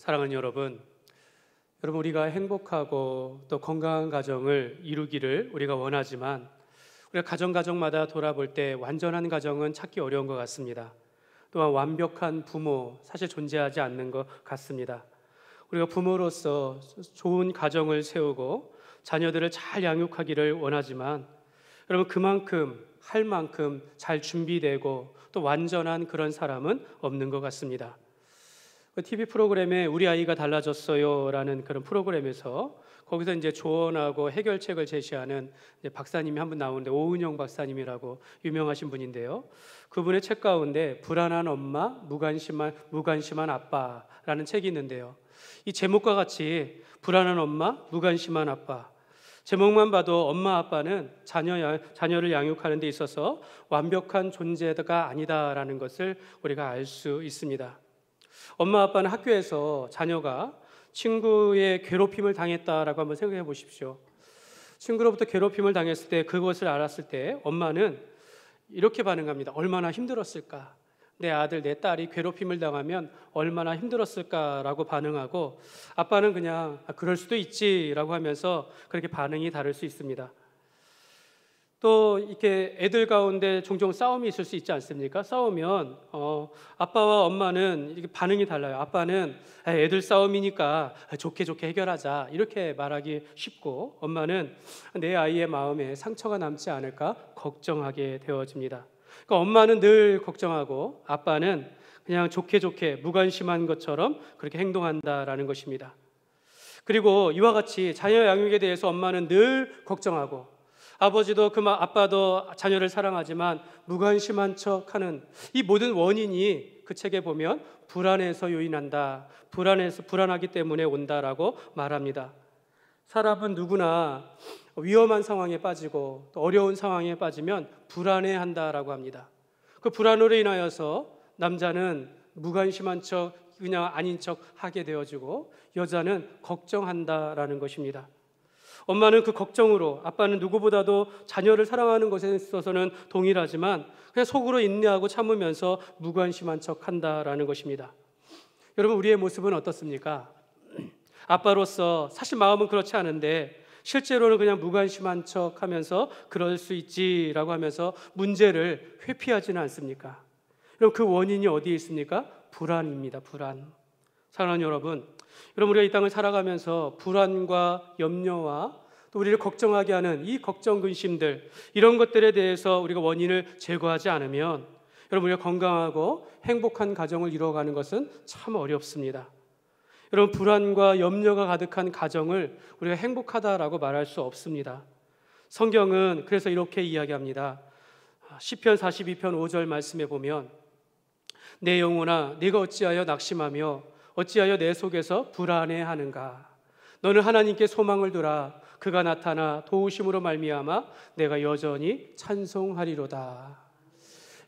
사랑하는 여러분, 우리가 행복하고 또 건강한 가정을 이루기를 우리가 원하지만 우리가 가정마다 돌아볼 때 완전한 가정은 찾기 어려운 것 같습니다. 또한 완벽한 부모 사실 존재하지 않는 것 같습니다. 우리가 부모로서 좋은 가정을 세우고 자녀들을 잘 양육하기를 원하지만 여러분, 그만큼 할 만큼 잘 준비되고 또 완전한 그런 사람은 없는 것 같습니다. TV 프로그램에 우리 아이가 달라졌어요 라는 그런 프로그램에서 거기서 이제 조언하고 해결책을 제시하는 박사님이 한 분 나오는데, 오은영 박사님이라고 유명하신 분인데요, 그분의 책 가운데 불안한 엄마, 무관심한 아빠라는 책이 있는데요, 이 제목과 같이 불안한 엄마, 무관심한 아빠, 제목만 봐도 엄마 아빠는 자녀를 양육하는 데 있어서 완벽한 존재가 아니다라는 것을 우리가 알 수 있습니다. 엄마 아빠는 학교에서 자녀가 친구의 괴롭힘을 당했다라고 한번 생각해 보십시오. 친구로부터 괴롭힘을 당했을 때, 그것을 알았을 때 엄마는 이렇게 반응합니다. 얼마나 힘들었을까? 내 아들, 내 딸이 괴롭힘을 당하면 얼마나 힘들었을까라고 반응하고, 아빠는 그냥 그럴 수도 있지라고 하면서 그렇게 반응이 다를 수 있습니다. 또 이렇게 애들 가운데 종종 싸움이 있을 수 있지 않습니까? 싸우면 아빠와 엄마는 이렇게 반응이 달라요. 아빠는 애들 싸움이니까 좋게 해결하자 이렇게 말하기 쉽고, 엄마는 내 아이의 마음에 상처가 남지 않을까 걱정하게 되어집니다. 그러니까 엄마는 늘 걱정하고 아빠는 그냥 좋게 무관심한 것처럼 그렇게 행동한다라는 것입니다. 그리고 이와 같이 자녀 양육에 대해서 엄마는 늘 걱정하고, 아버지도 아빠도 자녀를 사랑하지만 무관심한 척하는 이 모든 원인이 그 책에 보면 불안에서 요인한다, 불안하기 때문에 온다라고 말합니다. 사람은 누구나 위험한 상황에 빠지고 또 어려운 상황에 빠지면 불안해한다라고 합니다. 그 불안으로 인하여서 남자는 무관심한 척, 그냥 아닌 척 하게 되어지고, 여자는 걱정한다라는 것입니다. 엄마는 그 걱정으로, 아빠는 누구보다도 자녀를 사랑하는 것에 있어서는 동일하지만 그냥 속으로 인내하고 참으면서 무관심한 척 한다라는 것입니다. 여러분, 우리의 모습은 어떻습니까? 아빠로서 사실 마음은 그렇지 않은데 실제로는 그냥 무관심한 척 하면서 그럴 수 있지라고 하면서 문제를 회피하지는 않습니까? 여러분, 그 원인이 어디에 있습니까? 불안입니다. 불안. 사랑하는 여러분, 우리가 이 땅을 살아가면서 불안과 염려와 또 우리를 걱정하게 하는 이 걱정, 근심들, 이런 것들에 대해서 우리가 원인을 제거하지 않으면 여러분, 우리가 건강하고 행복한 가정을 이루어가는 것은 참 어렵습니다. 여러분, 불안과 염려가 가득한 가정을 우리가 행복하다라고 말할 수 없습니다. 성경은 그래서 이렇게 이야기합니다. 시편 42편 5절 말씀에 보면, 내 영혼아 네가 어찌하여 낙심하며 어찌하여 내 속에서 불안해하는가? 너는 하나님께 소망을 두라. 그가 나타나 도우심으로 말미암아 내가 여전히 찬송하리로다.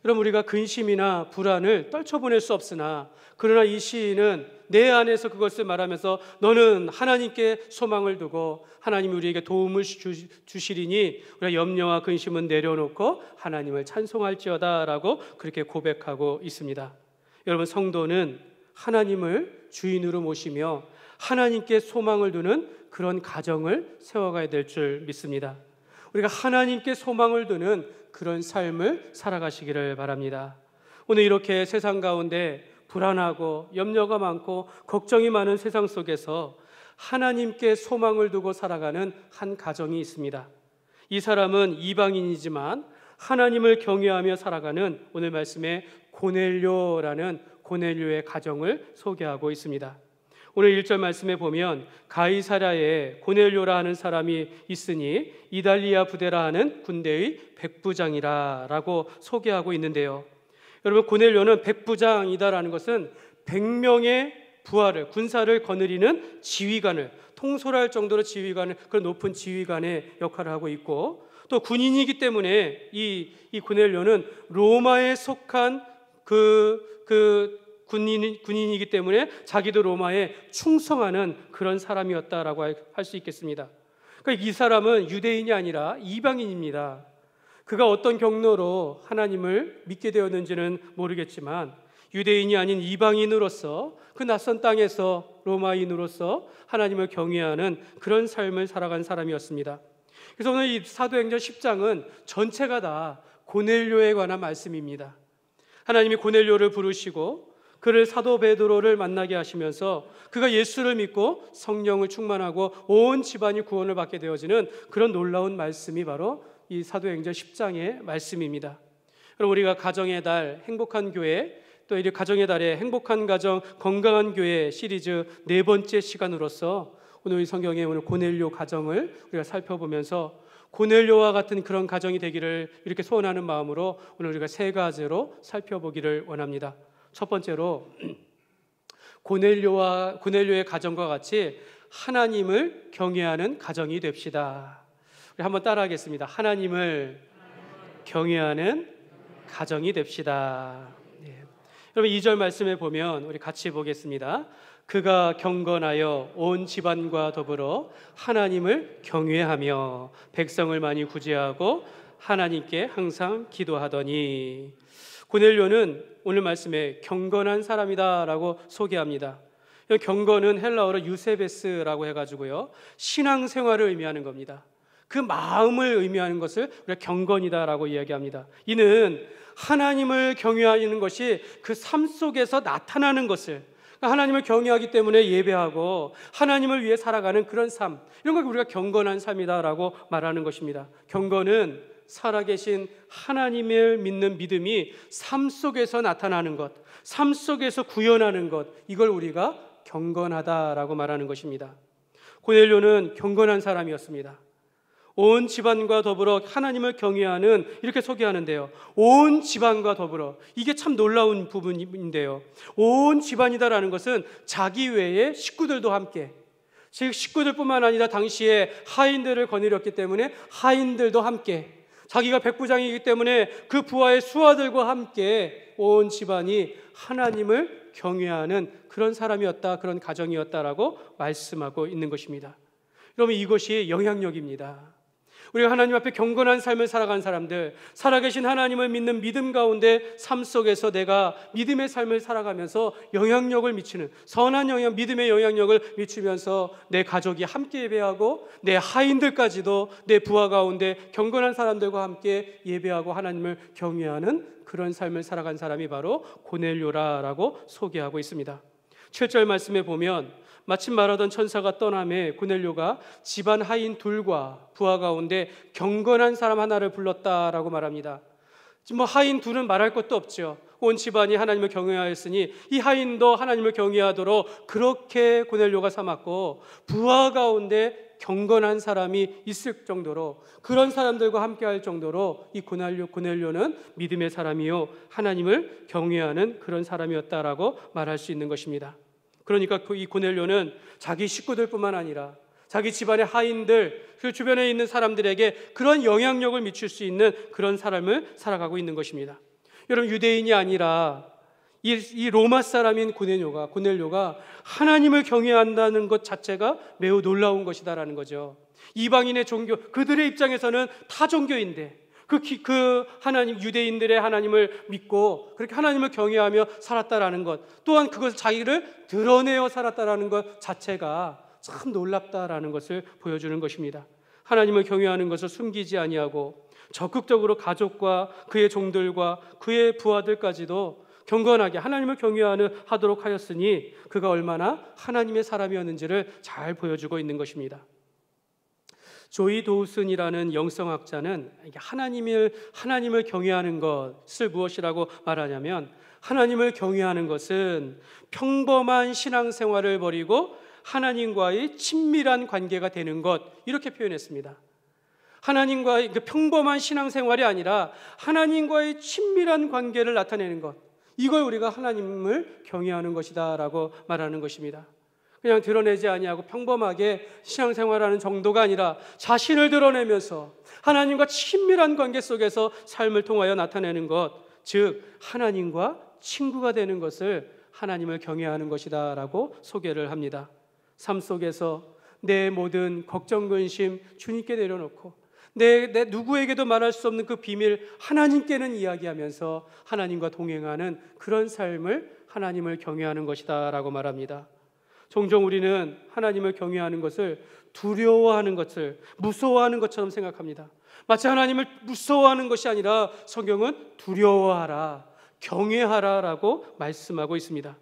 여러분, 우리가 근심이나 불안을 떨쳐보낼 수 없으나, 그러나 이 시인은 내 안에서 그것을 말하면서 너는 하나님께 소망을 두고 하나님이 우리에게 도움을 주시리니 우리가 염려와 근심은 내려놓고 하나님을 찬송할지어다 라고 그렇게 고백하고 있습니다. 여러분, 성도는 하나님을 주인으로 모시며 하나님께 소망을 두는 그런 가정을 세워가야 될 줄 믿습니다. 우리가 하나님께 소망을 두는 그런 삶을 살아가시기를 바랍니다. 오늘 이렇게 세상 가운데 불안하고 염려가 많고 걱정이 많은 세상 속에서 하나님께 소망을 두고 살아가는 한 가정이 있습니다. 이 사람은 이방인이지만 하나님을 경외하며 살아가는 오늘 말씀에 고넬료라는 고넬료의 가정을 소개하고 있습니다. 오늘 1절 말씀에 보면 가이사랴에 고넬료라 하는 사람이 있으니 이달리아 부대라 하는 군대의 백부장이라 라고 소개하고 있는데요, 여러분, 고넬료는 백부장이다라는 것은 100명의 부하를, 군사를 거느리는 지휘관을, 통솔할 정도로 지휘관을, 그런 높은 지휘관의 역할을 하고 있고, 또 군인이기 때문에 이 고넬료는 로마에 속한 군인이기 때문에 자기도 로마에 충성하는 그런 사람이었다라고 할 수 있겠습니다. 그러니까 이 사람은 유대인이 아니라 이방인입니다. 그가 어떤 경로로 하나님을 믿게 되었는지는 모르겠지만 유대인이 아닌 이방인으로서 그 낯선 땅에서 로마인으로서 하나님을 경외하는 그런 삶을 살아간 사람이었습니다. 그래서 오늘 이 사도행전 10장은 전체가 다 고넬료에 관한 말씀입니다. 하나님이 고넬료를 부르시고 그를 사도 베드로를 만나게 하시면서 그가 예수를 믿고 성령을 충만하고 온 집안이 구원을 받게 되어지는 그런 놀라운 말씀이 바로 이 사도행전 10장의 말씀입니다. 그럼 우리가 가정의 달, 행복한 교회, 또 이 가정의 달에 행복한 가정, 건강한 교회 시리즈 네 번째 시간으로서 오늘 이 성경의 오늘 고넬료 가정을 우리가 살펴보면서 고넬료와 같은 그런 가정이 되기를 이렇게 소원하는 마음으로 오늘 우리가 세 가지로 살펴보기를 원합니다. 첫 번째로 고넬료의 가정과 같이 하나님을 경외하는 가정이 됩시다. 우리 한번 따라하겠습니다. 하나님을 경외하는 가정이 됩시다. 네. 여러분 2절 말씀에 보면 우리 같이 보겠습니다. 그가 경건하여 온 집안과 더불어 하나님을 경외하며 백성을 많이 구제하고 하나님께 항상 기도하더니. 고넬료는 오늘 말씀에 경건한 사람이다라고 소개합니다. 경건은 헬라어로 유세베스라고 해가지고요, 신앙생활을 의미하는 겁니다. 그 마음을 의미하는 것을 우리가 경건이다라고 이야기합니다. 이는 하나님을 경외하는 것이 그 삶 속에서 나타나는 것을, 하나님을 경외하기 때문에 예배하고 하나님을 위해 살아가는 그런 삶, 이런 걸 우리가 경건한 삶이다라고 말하는 것입니다. 경건은 살아계신 하나님을 믿는 믿음이 삶 속에서 나타나는 것, 삶 속에서 구현하는 것, 이걸 우리가 경건하다라고 말하는 것입니다. 고넬료는 경건한 사람이었습니다. 온 집안과 더불어 하나님을 경외하는, 이렇게 소개하는데요, 온 집안과 더불어, 이게 참 놀라운 부분인데요, 온 집안이다라는 것은 자기 외에 식구들도 함께, 즉 식구들뿐만 아니라 당시에 하인들을 거느렸기 때문에 하인들도 함께, 자기가 백부장이기 때문에 그 부하의 수하들과 함께 온 집안이 하나님을 경외하는 그런 사람이었다, 그런 가정이었다라고 말씀하고 있는 것입니다. 여러분, 이것이 영향력입니다. 우리가 하나님 앞에 경건한 삶을 살아간 사람들, 살아계신 하나님을 믿는 믿음 가운데 삶 속에서 내가 믿음의 삶을 살아가면서 영향력을 미치는, 선한 영향, 믿음의 영향력을 미치면서 내 가족이 함께 예배하고 내 하인들까지도 내 부하 가운데 경건한 사람들과 함께 예배하고 하나님을 경외하는 그런 삶을 살아간 사람이 바로 고넬료라고 소개하고 있습니다. 7절 말씀에 보면 마침 말하던 천사가 떠남에 고넬료가 집안 하인 둘과 부하 가운데 경건한 사람 하나를 불렀다라고 말합니다. 지금 하인 둘은 말할 것도 없죠. 온 집안이 하나님을 경외하였으니 이 하인도 하나님을 경외하도록 그렇게 고넬료가 삼았고, 부하 가운데 경건한 사람이 있을 정도로, 그런 사람들과 함께 할 정도로 이 고넬료는 믿음의 사람이요 하나님을 경외하는 그런 사람이었다라고 말할 수 있는 것입니다. 그러니까 이 고넬료는 자기 식구들뿐만 아니라 자기 집안의 하인들, 그 주변에 있는 사람들에게 그런 영향력을 미칠 수 있는 그런 삶을 살아가고 있는 것입니다. 여러분, 유대인이 아니라 이 로마 사람인 고넬료가 하나님을 경외한다는 것 자체가 매우 놀라운 것이다라는 거죠. 이방인의 종교, 그들의 입장에서는 타 종교인데 그 하나님, 유대인들의 하나님을 믿고 그렇게 하나님을 경외하며 살았다라는 것, 또한 그것을 자기를 드러내어 살았다라는 것 자체가 참 놀랍다라는 것을 보여주는 것입니다. 하나님을 경외하는 것을 숨기지 아니하고 적극적으로 가족과 그의 종들과 그의 부하들까지도 경건하게 하나님을 경외하도록 하였으니 그가 얼마나 하나님의 사람이었는지를 잘 보여주고 있는 것입니다. 조이 도우슨이라는 영성학자는 하나님을 경외하는 것을 무엇이라고 말하냐면, 하나님을 경외하는 것은 평범한 신앙생활을 버리고 하나님과의 친밀한 관계가 되는 것, 이렇게 표현했습니다. 하나님과의 평범한 신앙생활이 아니라 하나님과의 친밀한 관계를 나타내는 것, 이걸 우리가 하나님을 경외하는 것이다 라고 말하는 것입니다. 그냥 드러내지 아니하고 평범하게 신앙생활하는 정도가 아니라 자신을 드러내면서 하나님과 친밀한 관계 속에서 삶을 통하여 나타내는 것, 즉 하나님과 친구가 되는 것을 하나님을 경외하는 것이다 라고 소개를 합니다. 삶 속에서 내 모든 걱정, 근심 주님께 내려놓고 내 누구에게도 말할 수 없는 그 비밀 하나님께는 이야기하면서 하나님과 동행하는 그런 삶을 하나님을 경외하는 것이다 라고 말합니다. 종종 우리는 하나님을 경외하는 것을 두려워하는 것을 무서워하는 것처럼 생각합니다. 마치 하나님을 무서워하는 것이 아니라 성경은 두려워하라, 경외하라 라고 말씀하고 있습니다.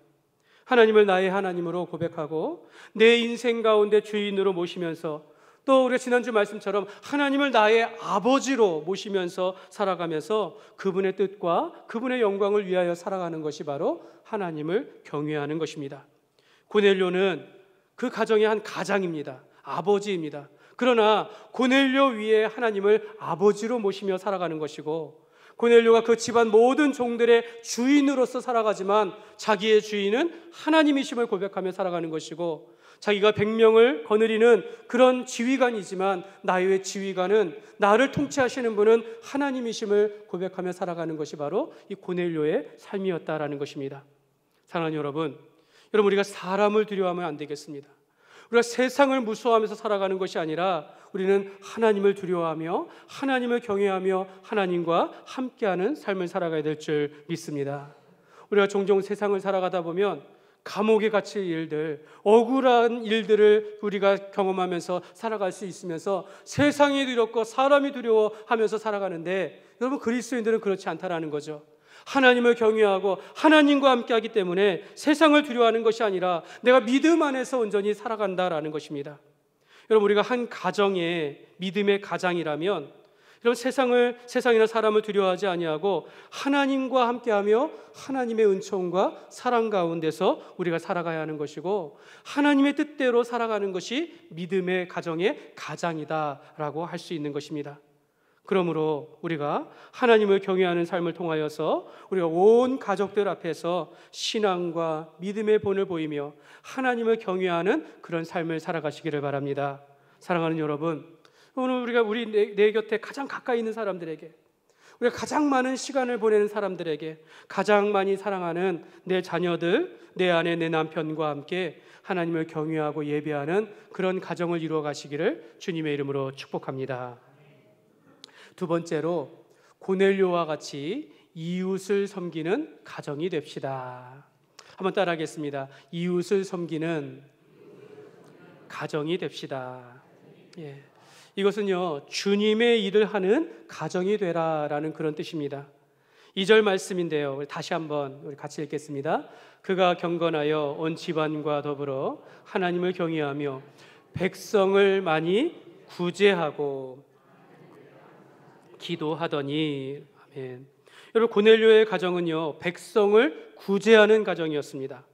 하나님을 나의 하나님으로 고백하고 내 인생 가운데 주인으로 모시면서, 또 우리가 지난주 말씀처럼 하나님을 나의 아버지로 모시면서 살아가면서 그분의 뜻과 그분의 영광을 위하여 살아가는 것이 바로 하나님을 경외하는 것입니다. 고넬료는 그 가정의 한 가장입니다. 아버지입니다. 그러나 고넬료 위에 하나님을 아버지로 모시며 살아가는 것이고, 고넬료가 그 집안 모든 종들의 주인으로서 살아가지만 자기의 주인은 하나님이심을 고백하며 살아가는 것이고, 자기가 100명을 거느리는 그런 지휘관이지만 나의 지휘관은, 나를 통치하시는 분은 하나님이심을 고백하며 살아가는 것이 바로 이 고넬료의 삶이었다라는 것입니다. 사랑하는 여러분, 우리가 사람을 두려워하면 안 되겠습니다. 우리가 세상을 무서워하면서 살아가는 것이 아니라 우리는 하나님을 두려워하며 하나님을 경외하며 하나님과 함께하는 삶을 살아가야 될 줄 믿습니다. 우리가 종종 세상을 살아가다 보면 감옥에 갇힐 일들, 억울한 일들을 우리가 경험하면서 살아갈 수 있으면서 세상이 두렵고 사람이 두려워하면서 살아가는데, 여러분, 그리스도인들은 그렇지 않다라는 거죠. 하나님을 경외하고 하나님과 함께하기 때문에 세상을 두려워하는 것이 아니라 내가 믿음 안에서 온전히 살아간다라는 것입니다. 여러분, 우리가 한 가정의 믿음의 가장이라면, 여러분, 세상이나 사람을 두려워하지 아니하고 하나님과 함께하며 하나님의 은총과 사랑 가운데서 우리가 살아가야 하는 것이고, 하나님의 뜻대로 살아가는 것이 믿음의 가정의 가장이다라고 할 수 있는 것입니다. 그러므로 우리가 하나님을 경외하는 삶을 통하여서 우리가 온 가족들 앞에서 신앙과 믿음의 본을 보이며 하나님을 경외하는 그런 삶을 살아가시기를 바랍니다. 사랑하는 여러분, 오늘 우리 내 곁에 가장 가까이 있는 사람들에게, 우리가 가장 많은 시간을 보내는 사람들에게, 가장 많이 사랑하는 내 자녀들, 내 아내, 내 남편과 함께 하나님을 경외하고 예배하는 그런 가정을 이루어 가시기를 주님의 이름으로 축복합니다. 두 번째로, 고넬료와 같이 이웃을 섬기는 가정이 됩시다. 한번 따라하겠습니다. 이웃을 섬기는 가정이 됩시다. 예. 이것은요, 주님의 일을 하는 가정이 되라라는 그런 뜻입니다. 2절 말씀인데요, 다시 한번 우리 같이 읽겠습니다. 그가 경건하여 온 집안과 더불어 하나님을 경외하며 백성을 많이 구제하고 기도하더니. 아멘. 여러분, 고넬료의 가정은요, 백성을 구제하는 가정이었습니다.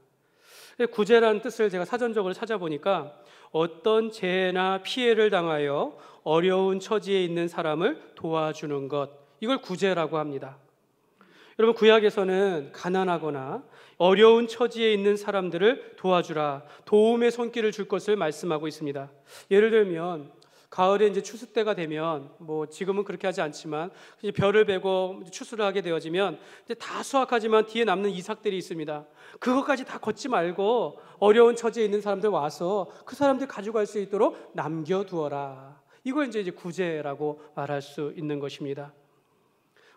구제라는 뜻을 제가 사전적으로 찾아보니까 어떤 재해나 피해를 당하여 어려운 처지에 있는 사람을 도와주는 것, 이걸 구제라고 합니다. 여러분, 구약에서는 가난하거나 어려운 처지에 있는 사람들을 도와주라, 도움의 손길을 줄 것을 말씀하고 있습니다. 예를 들면 가을에 이제 추수 때가 되면, 지금은 그렇게 하지 않지만 이제 벼를 베고 추수를 하게 되어지면 이제 다 수확하지만 뒤에 남는 이삭들이 있습니다. 그것까지 다 걷지 말고 어려운 처지에 있는 사람들 와서 그 사람들 가져갈 수 있도록 남겨두어라. 이걸 이제 구제라고 말할 수 있는 것입니다.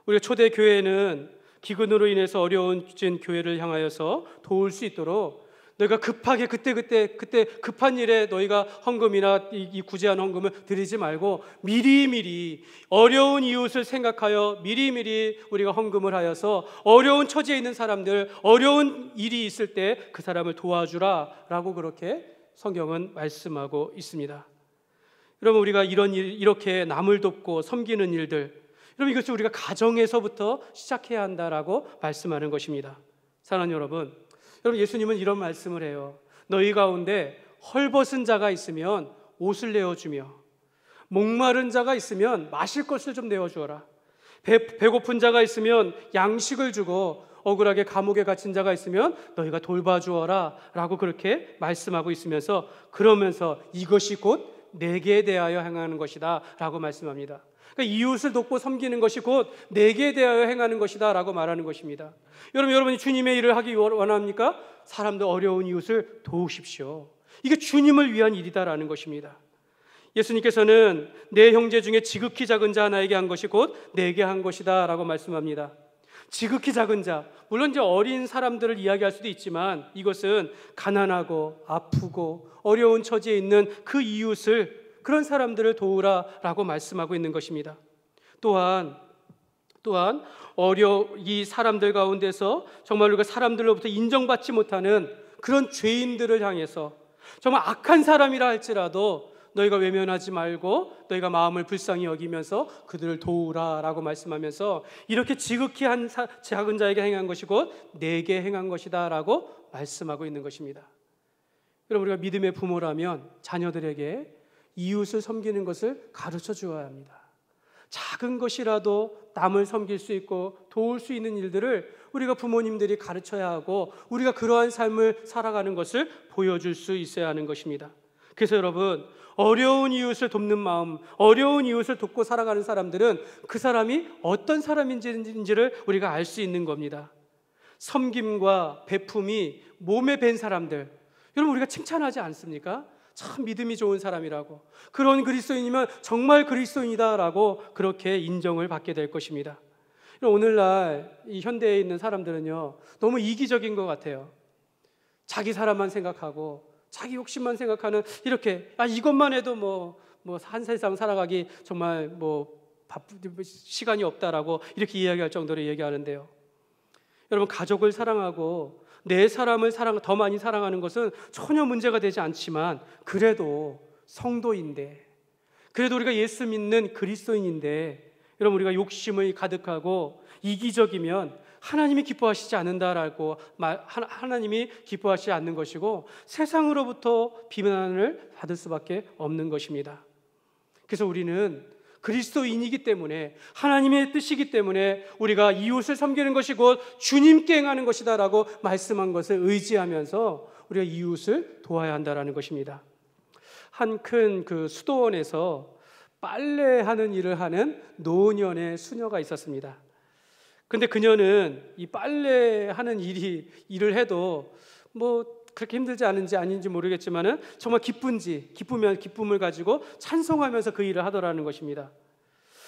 우리가 초대 교회는 기근으로 인해서 어려운 교회를 향하여서 도울 수 있도록, 너희가 급하게 그때 급한 일에 너희가 헌금이나 이 구제한 헌금을 드리지 말고 미리미리 어려운 이웃을 생각하여 미리미리 우리가 헌금을 하여서 어려운 처지에 있는 사람들, 어려운 일이 있을 때 그 사람을 도와주라 라고 그렇게 성경은 말씀하고 있습니다. 여러분, 우리가 이렇게 남을 돕고 섬기는 일들, 여러분, 이것을 우리가 가정에서부터 시작해야 한다라고 말씀하는 것입니다. 사랑하는 여러분, 예수님은 이런 말씀을 해요. 너희 가운데 헐벗은 자가 있으면 옷을 내어주며, 목마른 자가 있으면 마실 것을 좀 내어주어라. 배고픈 자가 있으면 양식을 주고, 억울하게 감옥에 갇힌 자가 있으면 너희가 돌봐주어라 라고 그렇게 말씀하고 있으면서, 그러면서 이것이 곧 내게 대하여 행하는 것이다 라고 말씀합니다. 그러니까 이웃을 돕고 섬기는 것이 곧 내게 대하여 행하는 것이다 라고 말하는 것입니다. 여러분이 주님의 일을 하기 원합니까? 사람들 어려운 이웃을 도우십시오. 이게 주님을 위한 일이다라는 것입니다. 예수님께서는 내 형제 중에 지극히 작은 자 하나에게 한 것이 곧 내게 한 것이다 라고 말씀합니다. 지극히 작은 자, 물론 이제 어린 사람들을 이야기할 수도 있지만 이것은 가난하고 아프고 어려운 처지에 있는 그 이웃을, 그런 사람들을 도우라 라고 말씀하고 있는 것입니다. 또한 이 사람들 가운데서 정말 우리가 사람들로부터 인정받지 못하는 그런 죄인들을 향해서 정말 악한 사람이라 할지라도 너희가 외면하지 말고 너희가 마음을 불쌍히 여기면서 그들을 도우라 라고 말씀하면서 이렇게 지극히 한 작은 자에게 행한 것이 곧 내게 행한 것이다 라고 말씀하고 있는 것입니다. 여러분, 우리가 믿음의 부모라면 자녀들에게 이웃을 섬기는 것을 가르쳐 주어야 합니다. 작은 것이라도 남을 섬길 수 있고 도울 수 있는 일들을 우리가 부모님들이 가르쳐야 하고 우리가 그러한 삶을 살아가는 것을 보여줄 수 있어야 하는 것입니다. 그래서 여러분, 어려운 이웃을 돕는 마음, 어려운 이웃을 돕고 살아가는 사람들은 그 사람이 어떤 사람인지를 우리가 알 수 있는 겁니다. 섬김과 베품이 몸에 밴 사람들, 여러분 우리가 칭찬하지 않습니까? 참 믿음이 좋은 사람이라고, 그런 그리스도인이면 정말 그리스도인이다라고 그렇게 인정을 받게 될 것입니다. 오늘날 이 현대에 있는 사람들은요, 너무 이기적인 것 같아요. 자기 사람만 생각하고 자기 욕심만 생각하는, 이렇게 이것만 해도 뭐 한 세상 살아가기 정말 시간이 없다라고 이렇게 이야기할 정도로 얘기하는데요. 여러분, 가족을 사랑하고 내 사람을 더 많이 사랑하는 것은 전혀 문제가 되지 않지만, 그래도 성도인데, 그래도 우리가 예수 믿는 그리스도인인데, 여러분 우리가 욕심이 가득하고 이기적이면 하나님이 기뻐하시지 않는다라고, 하나님이 기뻐하시지 않는 것이고 세상으로부터 비난을 받을 수밖에 없는 것입니다. 그래서 우리는 그리스도인이기 때문에, 하나님의 뜻이기 때문에 우리가 이웃을 섬기는 것이 곧 주님께 행하는 것이다 라고 말씀한 것을 의지하면서 우리가 이웃을 도와야 한다라는 것입니다. 한 큰 수도원에서 빨래하는 일을 하는 노년의 수녀가 있었습니다. 근데 그녀는 이 빨래하는 일을 해도 그렇게 힘들지 않은지 아닌지 모르겠지만은 정말 기쁨을 가지고 찬송하면서 그 일을 하더라는 것입니다.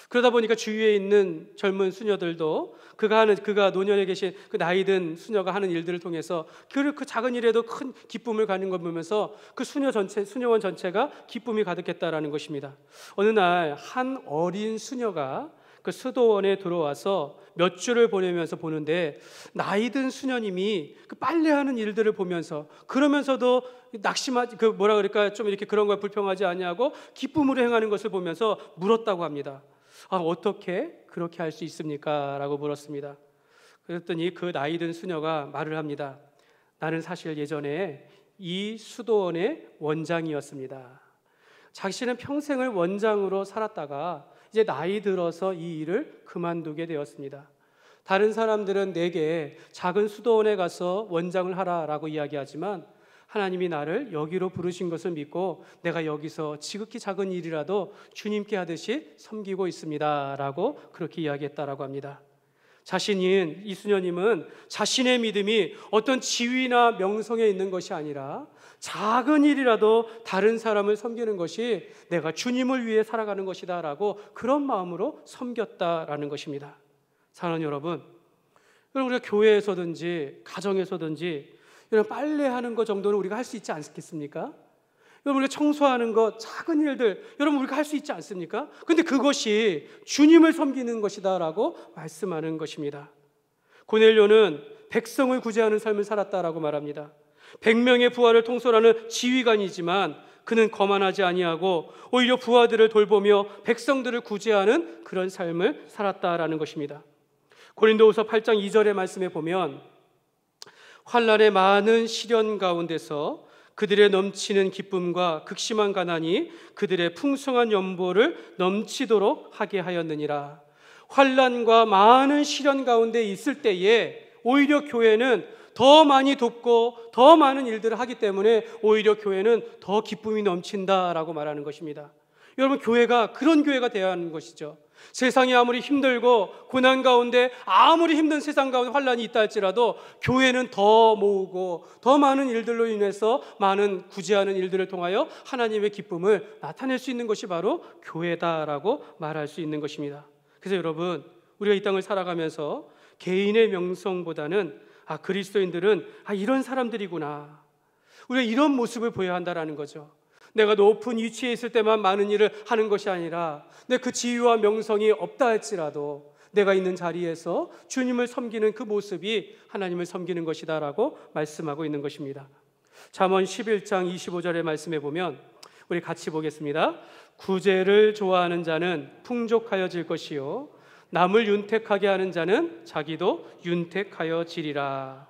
그러다 보니까 주위에 있는 젊은 수녀들도 그가 노년에 계신 그 나이든 수녀가 하는 일들을 통해서 그 작은 일에도 큰 기쁨을 가는 걸 보면서 그 수녀원 전체가 기쁨이 가득했다라는 것입니다. 어느 날 한 어린 수녀가 그 수도원에 들어와서 몇 주를 보내면서 보는데, 나이든 수녀님이 그 빨래하는 일들을 보면서, 그러면서도 좀 이렇게 그런 걸 불평하지 아니하고 기쁨으로 행하는 것을 보면서 물었다고 합니다. 어떻게 그렇게 할 수 있습니까? 라고 물었습니다. 그랬더니 그 나이든 수녀가 말을 합니다. 나는 사실 예전에 이 수도원의 원장이었습니다. 자신은 평생을 원장으로 살았다가 이제 나이 들어서 이 일을 그만두게 되었습니다. 다른 사람들은 내게 작은 수도원에 가서 원장을 하라라고 이야기하지만, 하나님이 나를 여기로 부르신 것을 믿고 내가 여기서 지극히 작은 일이라도 주님께 하듯이 섬기고 있습니다 라고 그렇게 이야기했다라고 합니다. 이 수녀님은 자신의 믿음이 어떤 지위나 명성에 있는 것이 아니라 작은 일이라도 다른 사람을 섬기는 것이 내가 주님을 위해 살아가는 것이다 라고 그런 마음으로 섬겼다라는 것입니다. 사랑하는 여러분, 우리가 교회에서든지 가정에서든지 이런 빨래하는 것 정도는 우리가 할 수 있지 않겠습니까? 여러분, 우리가 청소하는 것, 작은 일들, 여러분 우리가 할 수 있지 않습니까? 근데 그것이 주님을 섬기는 것이다 라고 말씀하는 것입니다. 고넬료는 백성을 구제하는 삶을 살았다라고 말합니다. 100명의 부하를 통솔하는 지휘관이지만 그는 거만하지 아니하고 오히려 부하들을 돌보며 백성들을 구제하는 그런 삶을 살았다라는 것입니다. 고린도후서 8장 2절의 말씀에 보면, 환난의 많은 시련 가운데서 그들의 넘치는 기쁨과 극심한 가난이 그들의 풍성한 연보를 넘치도록 하게 하였느니라. 환난과 많은 시련 가운데 있을 때에 오히려 교회는 더 많이 돕고 더 많은 일들을 하기 때문에 오히려 교회는 더 기쁨이 넘친다라고 말하는 것입니다. 여러분, 교회가 그런 교회가 되어야 하는 것이죠. 세상이 아무리 힘들고 고난 가운데, 아무리 힘든 세상 가운데 환란이 있다 할지라도 교회는 더 모으고 더 많은 일들로 인해서, 많은 구제하는 일들을 통하여 하나님의 기쁨을 나타낼 수 있는 것이 바로 교회다라고 말할 수 있는 것입니다. 그래서 여러분, 우리가 이 땅을 살아가면서 개인의 명성보다는 그리스도인들은 이런 사람들이구나, 우리가 이런 모습을 보여야 한다라는 거죠. 내가 높은 위치에 있을 때만 많은 일을 하는 것이 아니라, 내 그 지위와 명성이 없다 할지라도 내가 있는 자리에서 주님을 섬기는 그 모습이 하나님을 섬기는 것이다 라고 말씀하고 있는 것입니다. 잠언 11장 25절의 말씀에 보면, 우리 같이 보겠습니다. 구제를 좋아하는 자는 풍족하여질 것이요, 남을 윤택하게 하는 자는 자기도 윤택하여지리라.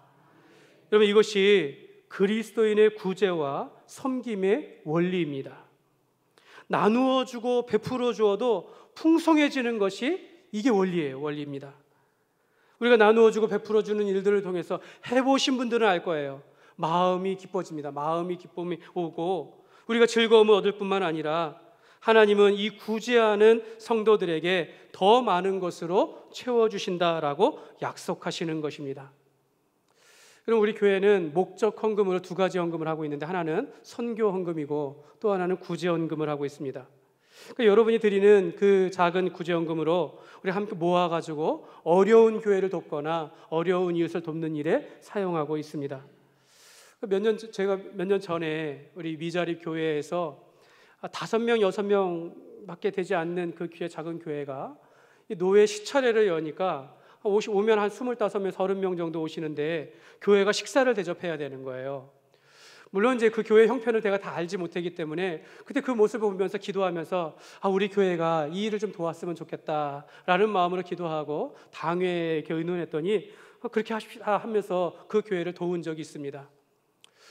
여러분, 이것이 그리스도인의 구제와 섬김의 원리입니다. 나누어 주고 베풀어 주어도 풍성해지는 것이 이게 원리예요. 원리입니다. 우리가 나누어 주고 베풀어 주는 일들을 통해서 해보신 분들은 알 거예요. 마음이 기뻐집니다. 마음이 기쁨이 오고 우리가 즐거움을 얻을 뿐만 아니라 하나님은 이 구제하는 성도들에게 더 많은 것으로 채워주신다라고 약속하시는 것입니다. 그럼 우리 교회는 목적 헌금으로 두 가지 헌금을 하고 있는데, 하나는 선교 헌금이고 또 하나는 구제 헌금을 하고 있습니다. 그러니까 여러분이 드리는 그 작은 구제 헌금으로 우리 함께 모아가지고 어려운 교회를 돕거나 어려운 이웃을 돕는 일에 사용하고 있습니다. 제가 몇 년 전에 우리 미자립 교회에서 5명, 6명밖에 되지 않는 그 작은 교회가 노회 시차례를 여니까 오면 한 25명, 30명 정도 오시는데 교회가 식사를 대접해야 되는 거예요. 물론 이제 그 교회 형편을 제가 다 알지 못하기 때문에 그때 그 모습을 보면서 기도하면서 우리 교회가 이 일을 좀 도왔으면 좋겠다라는 마음으로 기도하고 당회에 이렇게 의논했더니 그렇게 하십시다 하면서 그 교회를 도운 적이 있습니다.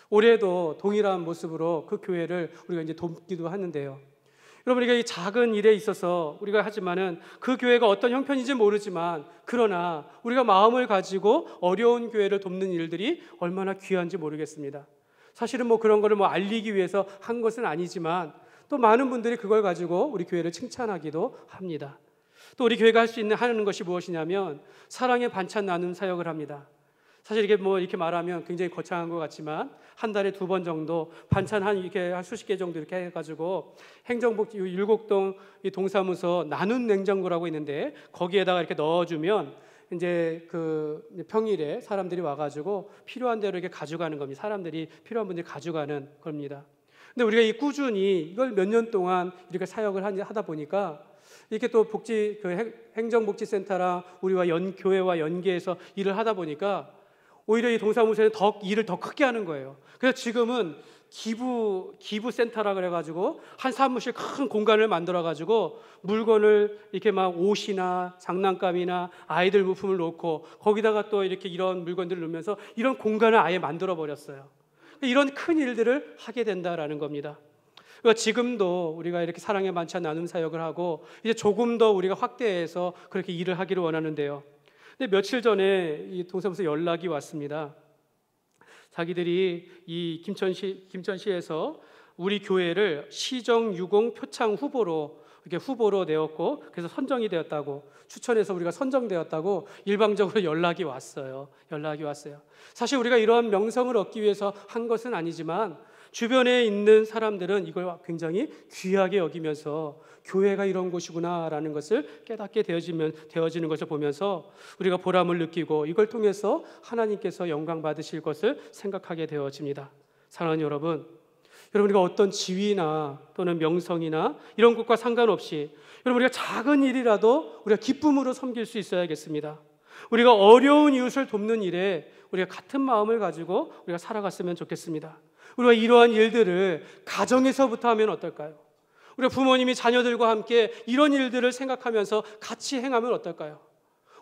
올해도 동일한 모습으로 그 교회를 우리가 이제 돕기도 하는데요. 여러분, 우리가 이 작은 일에 있어서 우리가 하지만은 그 교회가 어떤 형편인지 모르지만, 그러나 우리가 마음을 가지고 어려운 교회를 돕는 일들이 얼마나 귀한지 모르겠습니다. 사실은 그런 거를 알리기 위해서 한 것은 아니지만, 또 많은 분들이 그걸 가지고 우리 교회를 칭찬하기도 합니다. 또 우리 교회가 하는 것이 무엇이냐면, 사랑의 반찬 나눔 사역을 합니다. 사실 이게 이렇게 말하면 굉장히 거창한 것 같지만, 한 달에 2번 정도 반찬 한 수십 개 정도 이렇게 해가지고 행정복지 율곡동 이 동사무소 나눔 냉장고라고 있는데, 거기에다가 이렇게 넣어주면 이제 그 평일에 사람들이 와가지고 필요한 대로 이렇게 가져가는 겁니다. 사람들이 필요한 분들이 가져가는 겁니다. 근데 우리가 꾸준히 이걸 몇 년 동안 이렇게 사역을 하다 보니까, 이렇게 또 행정복지센터랑 우리와 교회와 연계해서 일을 하다 보니까 오히려 이 동사무소에 일을 더 크게 하는 거예요. 그래서 지금은 기부센터라 그래가지고 한 사무실 큰 공간을 만들어가지고 물건을 이렇게 옷이나 장난감이나 아이들 물품을 놓고 거기다가 또 이렇게 이런 물건들을 넣으면서 이런 공간을 아예 만들어 버렸어요. 이런 큰 일들을 하게 된다라는 겁니다. 그러니까 지금도 우리가 이렇게 사랑의 반찬 나눔 사역을 하고 이제 조금 더 우리가 확대해서 그렇게 일을 하기를 원하는데요. 근데 며칠 전에 이 동사무소 연락이 왔습니다. 자기들이 이 김천시에서 우리 교회를 시정 유공 표창 후보로 내었고, 그래서 선정이 되었다고, 추천해서 우리가 선정되었다고 일방적으로 연락이 왔어요. 사실 우리가 이러한 명성을 얻기 위해서 한 것은 아니지만, 주변에 있는 사람들은 이걸 굉장히 귀하게 여기면서 교회가 이런 곳이구나라는 것을 깨닫게 되어지는 것을 보면서 우리가 보람을 느끼고, 이걸 통해서 하나님께서 영광 받으실 것을 생각하게 되어집니다. 사랑하는 여러분, 우리가 어떤 지위나 또는 명성이나 이런 것과 상관없이 우리가 작은 일이라도 우리가 기쁨으로 섬길 수 있어야겠습니다. 우리가 어려운 이웃을 돕는 일에 우리가 같은 마음을 가지고 우리가 살아갔으면 좋겠습니다. 우리가 이러한 일들을 가정에서부터 하면 어떨까요? 우리가 부모님이 자녀들과 함께 이런 일들을 생각하면서 같이 행하면 어떨까요?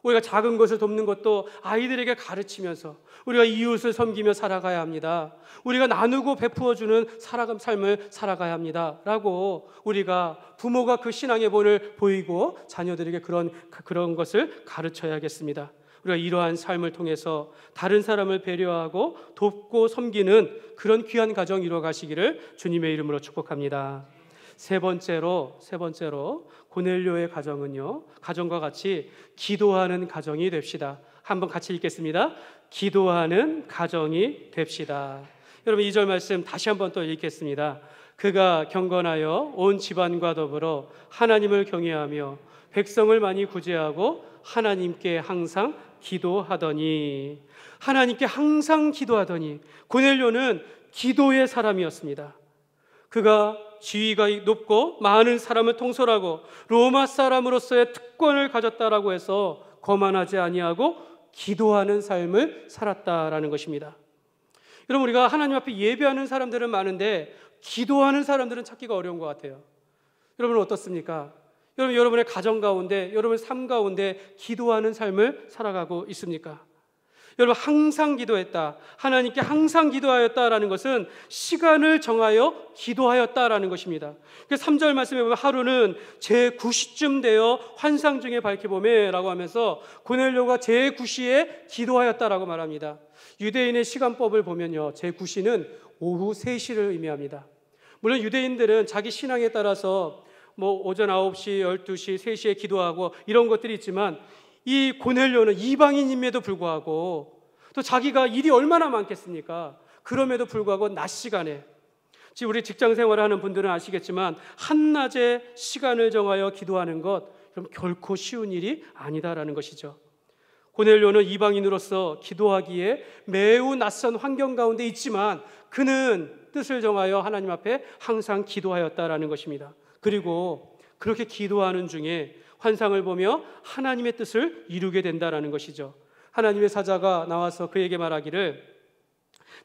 우리가 작은 것을 돕는 것도 아이들에게 가르치면서 우리가 이웃을 섬기며 살아가야 합니다. 우리가 나누고 베푸어주는 삶을 살아가야 합니다 라고, 우리가 부모가 그 신앙의 본을 보이고 자녀들에게 그런 것을 가르쳐야겠습니다. 우리가 이러한 삶을 통해서 다른 사람을 배려하고 돕고 섬기는 그런 귀한 가정 이루어 가시기를 주님의 이름으로 축복합니다. 세 번째로 고넬료의 가정은요, 가정과 같이 기도하는 가정이 됩시다. 한번 같이 읽겠습니다. 기도하는 가정이 됩시다. 여러분 2절 말씀 다시 한번 또 읽겠습니다. 그가 경건하여 온 집안과 더불어 하나님을 경외하며 백성을 많이 구제하고 하나님께 항상 기도하더니, 하나님께 항상 기도하더니, 고넬료는 기도의 사람이었습니다. 그가 지위가 높고 많은 사람을 통솔하고 로마 사람으로서의 특권을 가졌다라고 해서 거만하지 아니하고 기도하는 삶을 살았다라는 것입니다. 여러분, 우리가 하나님 앞에 예배하는 사람들은 많은데 기도하는 사람들은 찾기가 어려운 것 같아요. 여러분은 어떻습니까? 여러분의 가정 가운데, 여러분의 삶 가운데 기도하는 삶을 살아가고 있습니까? 여러분, 항상 기도했다, 하나님께 항상 기도하였다라는 것은 시간을 정하여 기도하였다라는 것입니다. 3절 말씀에 보면 하루는 제9시쯤 되어 환상 중에 밝혀보매 라고 하면서 고넬료가 제9시에 기도하였다라고 말합니다. 유대인의 시간법을 보면요, 제9시는 오후 3시를 의미합니다. 물론 유대인들은 자기 신앙에 따라서 오전 9시, 12시, 3시에 기도하고 이런 것들이 있지만, 이 고넬료는 이방인임에도 불구하고 또 자기가 일이 얼마나 많겠습니까? 그럼에도 불구하고 낮 시간에, 지금 우리 직장 생활을 하는 분들은 아시겠지만 한낮에 시간을 정하여 기도하는 것, 그럼 결코 쉬운 일이 아니다라는 것이죠. 고넬료는 이방인으로서 기도하기에 매우 낯선 환경 가운데 있지만 그는 뜻을 정하여 하나님 앞에 항상 기도하였다라는 것입니다. 그리고 그렇게 기도하는 중에 환상을 보며 하나님의 뜻을 이루게 된다라는 것이죠. 하나님의 사자가 나와서 그에게 말하기를,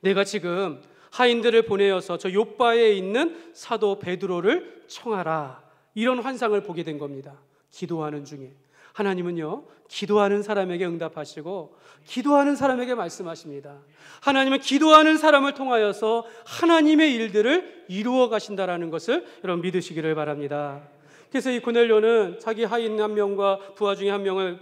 내가 지금 하인들을 보내어서 저 요바에 있는 사도 베드로를 청하라, 이런 환상을 보게 된 겁니다. 기도하는 중에 하나님은요, 기도하는 사람에게 응답하시고 기도하는 사람에게 말씀하십니다. 하나님은 기도하는 사람을 통하여서 하나님의 일들을 이루어 가신다라는 것을 여러분 믿으시기를 바랍니다. 그래서 이 고넬료는 자기 하인 한 명과 부하 중에 한 명을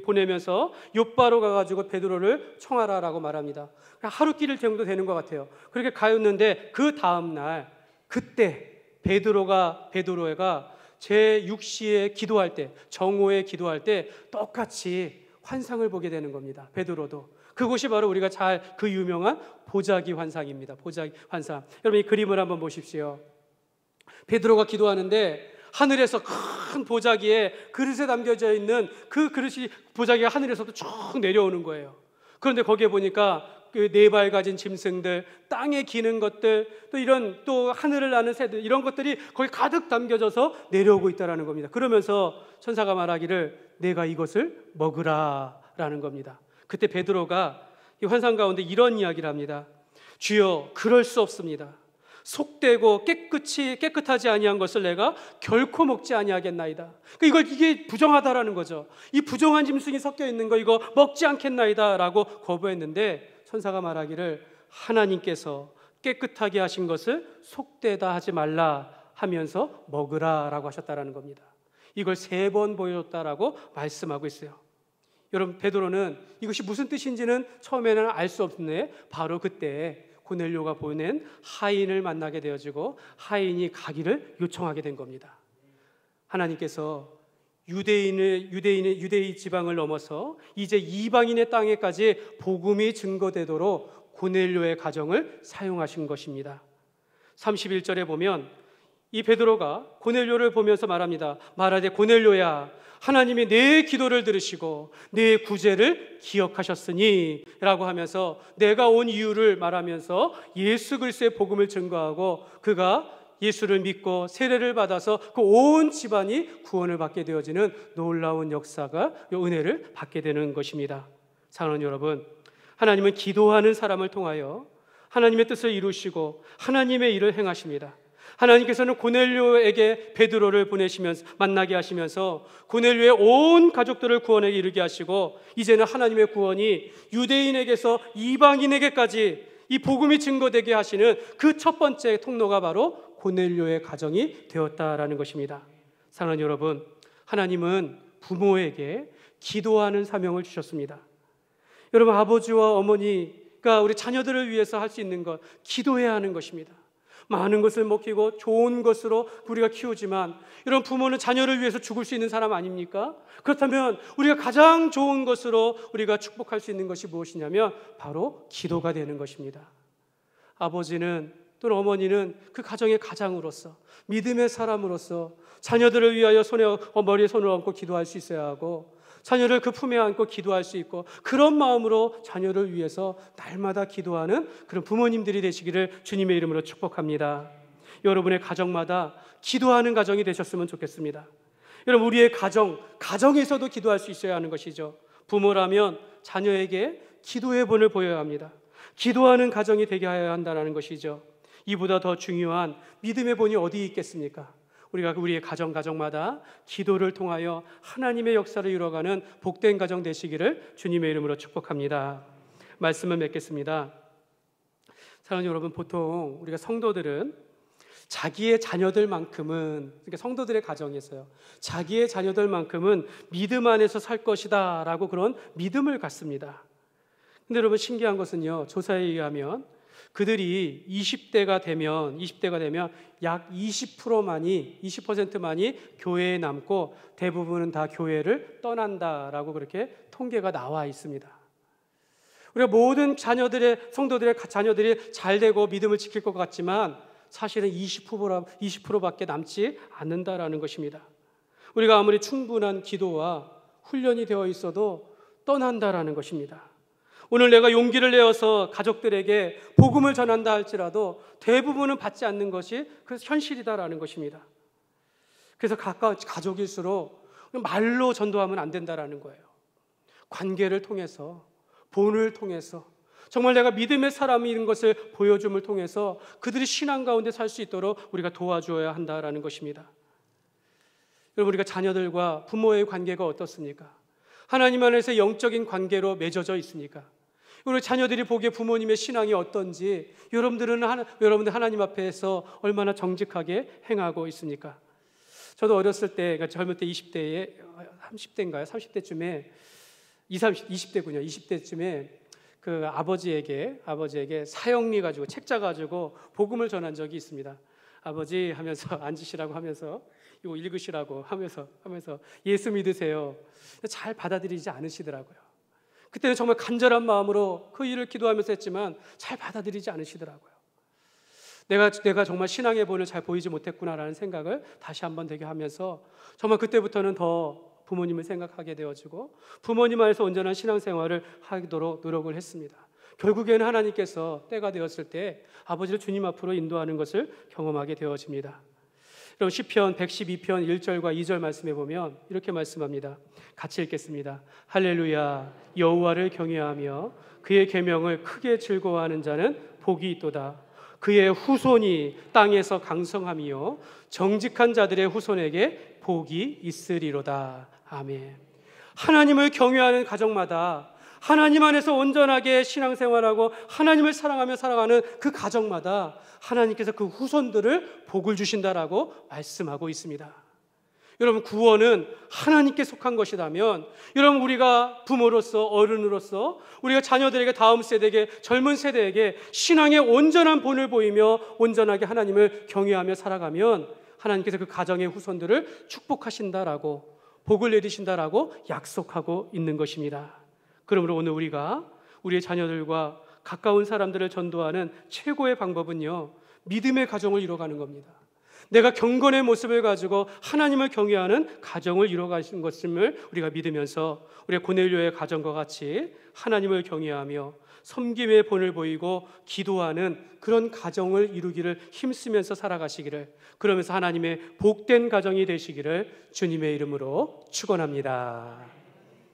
보내면서 요바로 가가지고 베드로를 청하라라고 말합니다. 하루 길을 정도 되는 것 같아요. 그렇게 가였는데 그 다음 날, 그때 베드로가 제6시에 기도할 때, 정오에 기도할 때 똑같이 환상을 보게 되는 겁니다. 베드로도. 그곳이 바로 우리가 잘 그 유명한 보자기 환상입니다. 보자기 환상. 여러분 이 그림을 한번 보십시오. 베드로가 기도하는데 하늘에서 큰 보자기에 그릇에 담겨져 있는 그 그릇이, 보자기가 하늘에서도 쭉 내려오는 거예요. 그런데 거기에 보니까 그 4발 가진 짐승들, 땅에 기는 것들, 또 이런 또 하늘을 나는 새들, 이런 것들이 거기 가득 담겨져서 내려오고 있다라는 겁니다. 그러면서 천사가 말하기를, 내가 이것을 먹으라라는 겁니다. 그때 베드로가 이 환상 가운데 이런 이야기를 합니다. 주여, 그럴 수 없습니다. 속되고 깨끗하지 아니한 것을 내가 결코 먹지 아니하겠나이다. 이게 부정하다라는 거죠. 이 부정한 짐승이 섞여 있는 거 이거 먹지 않겠나이다 라고 거부했는데, 천사가 말하기를, 하나님께서 깨끗하게 하신 것을 속되다 하지 말라 하면서 먹으라 라고 하셨다라는 겁니다. 이걸 3번 보여줬다라고 말씀하고 있어요. 여러분, 베드로는 이것이 무슨 뜻인지는 처음에는 알 수 없는데 바로 그때 고넬료가 보낸 하인을 만나게 되어지고 하인이 가기를 요청하게 된 겁니다. 하나님께서 유대인 지방을 넘어서 이제 이방인의 땅에까지 복음이 증거되도록 고넬료의 가정을 사용하신 것입니다. 31절에 보면 이 베드로가 고넬료를 보면서 말합니다. 말하되, 고넬료야, 하나님이 내 기도를 들으시고 내 구제를 기억하셨으니 라고 하면서 내가 온 이유를 말하면서 예수 그리스도의 복음을 증거하고 그가 예수를 믿고 세례를 받아서 그 온 집안이 구원을 받게 되어지는 놀라운 역사가, 은혜를 받게 되는 것입니다. 사랑하는 여러분, 하나님은 기도하는 사람을 통하여 하나님의 뜻을 이루시고 하나님의 일을 행하십니다. 하나님께서는 고넬료에게 베드로를 보내시면서 만나게 하시면서 고넬료의 온 가족들을 구원에 이르게 하시고, 이제는 하나님의 구원이 유대인에게서 이방인에게까지 이 복음이 증거되게 하시는 그 첫 번째 통로가 바로 고넬료의 가정이 되었다라는 것입니다. 사랑하는 여러분, 하나님은 부모에게 기도하는 사명을 주셨습니다. 여러분, 아버지와 어머니가 우리 자녀들을 위해서 할 수 있는 것, 기도해야 하는 것입니다. 많은 것을 먹히고 좋은 것으로 우리가 키우지만, 이런 부모는 자녀를 위해서 죽을 수 있는 사람 아닙니까? 그렇다면 우리가 가장 좋은 것으로 우리가 축복할 수 있는 것이 무엇이냐면 바로 기도가 되는 것입니다. 아버지는 또는 어머니는 그 가정의 가장으로서, 믿음의 사람으로서 자녀들을 위하여 머리에 손을 얹고 기도할 수 있어야 하고, 자녀를 그 품에 안고 기도할 수 있고, 그런 마음으로 자녀를 위해서 날마다 기도하는 그런 부모님들이 되시기를 주님의 이름으로 축복합니다. 여러분의 가정마다 기도하는 가정이 되셨으면 좋겠습니다. 여러분, 우리의 가정에서도 기도할 수 있어야 하는 것이죠. 부모라면 자녀에게 기도의 본을 보여야 합니다. 기도하는 가정이 되게 하여야 한다는 것이죠. 이보다 더 중요한 믿음의 본이 어디 있겠습니까? 우리가 우리의 가정마다 기도를 통하여 하나님의 역사를 이루어가는 복된 가정 되시기를 주님의 이름으로 축복합니다. 말씀을 맺겠습니다. 사랑하는 여러분, 보통 우리가 성도들은 자기의 자녀들만큼은, 그러니까 성도들의 가정에서요, 자기의 자녀들만큼은 믿음 안에서 살 것이다 라고 그런 믿음을 갖습니다. 근데 여러분, 신기한 것은요, 조사에 의하면 그들이 20대가 되면 약 20%만이 교회에 남고 대부분은 다 교회를 떠난다라고 그렇게 통계가 나와 있습니다. 우리가 모든 성도들의 자녀들이 잘 되고 믿음을 지킬 것 같지만 사실은 20%밖에 남지 않는다라는 것입니다. 우리가 아무리 충분한 기도와 훈련이 되어 있어도 떠난다라는 것입니다. 오늘 내가 용기를 내어서 가족들에게 복음을 전한다 할지라도 대부분은 받지 않는 것이 그 현실이다라는 것입니다. 그래서 가족일수록 말로 전도하면 안 된다라는 거예요. 관계를 통해서, 본을 통해서, 정말 내가 믿음의 사람인 것을 보여줌을 통해서 그들이 신앙 가운데 살 수 있도록 우리가 도와줘야 한다라는 것입니다. 여러분, 우리가 자녀들과 부모의 관계가 어떻습니까? 하나님 안에서 영적인 관계로 맺어져 있습니까? 우리 자녀들이 보기에 부모님의 신앙이 어떤지 여러분들 하나님 앞에서 얼마나 정직하게 행하고 있습니까? 저도 어렸을 때, 그러니까 젊을 때 20대에 30대인가요? 30대쯤에 20대쯤에 그 아버지에게 사형리 가지고 책자 가지고 복음을 전한 적이 있습니다. 아버지 하면서 앉으시라고 하면서 이거 읽으시라고 하면서 예수 믿으세요. 잘 받아들이지 않으시더라고요. 그때는 정말 간절한 마음으로 그 일을 기도하면서 했지만 잘 받아들이지 않으시더라고요. 내가 정말 신앙의 본을 잘 보이지 못했구나라는 생각을 다시 한번 되게 하면서 정말 그때부터는 더 부모님을 생각하게 되어지고 부모님 안에서 온전한 신앙생활을 하도록 노력을 했습니다. 결국에는 하나님께서 때가 되었을 때 아버지를 주님 앞으로 인도하는 것을 경험하게 되어집니다. 여러분, 시편 112편 1절과 2절 말씀해 보면 이렇게 말씀합니다. 같이 읽겠습니다. 할렐루야, 여호와를 경외하며 그의 계명을 크게 즐거워하는 자는 복이 있도다. 그의 후손이 땅에서 강성하며 정직한 자들의 후손에게 복이 있으리로다. 아멘. 하나님을 경외하는 가정마다, 하나님 안에서 온전하게 신앙생활하고 하나님을 사랑하며 살아가는 그 가정마다 하나님께서 그 후손들을 복을 주신다라고 말씀하고 있습니다. 여러분, 구원은 하나님께 속한 것이라면, 여러분, 우리가 부모로서, 어른으로서 우리가 자녀들에게, 다음 세대에게, 젊은 세대에게 신앙의 온전한 본을 보이며 온전하게 하나님을 경외하며 살아가면 하나님께서 그 가정의 후손들을 축복하신다라고, 복을 내리신다라고 약속하고 있는 것입니다. 그러므로 오늘 우리가 우리의 자녀들과 가까운 사람들을 전도하는 최고의 방법은요, 믿음의 가정을 이뤄가는 겁니다. 내가 경건의 모습을 가지고 하나님을 경외하는 가정을 이뤄가신 것임을 우리가 믿으면서 우리가 고넬료의 가정과 같이 하나님을 경외하며 섬김의 본을 보이고 기도하는 그런 가정을 이루기를 힘쓰면서 살아가시기를, 그러면서 하나님의 복된 가정이 되시기를 주님의 이름으로 축원합니다.